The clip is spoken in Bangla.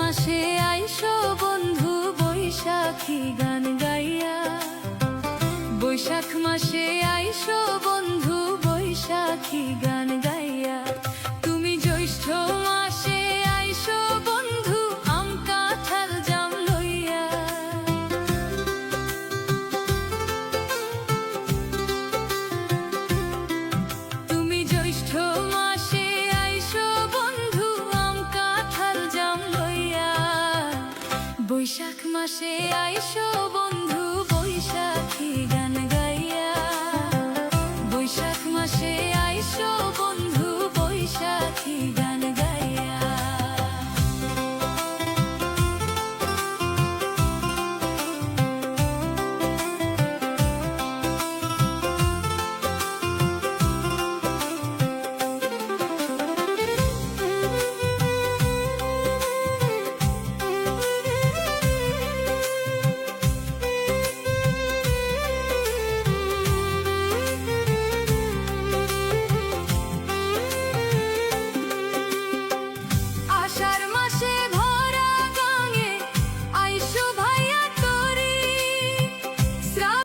মাসে আইসো বন্ধু বৈশাখী গান গাইয়া, বৈশাখ মাসে আইসো বন্ধু বৈশাখী গান গাইয়া। তুমি জ্যৈষ্ঠ মাসে আইসো বন্ধু আম কাঁঠাল জাম লইয়া। তুমি জ্যৈষ্ঠ মাসে আইসো বন্ধু আম কাঁঠাল জাম লইয়া। বৈশাখ মাসে আইসো বন্ধু বৈশাখী গান গাইয়া, বৈশাখ মাসে আইসো বন্ধু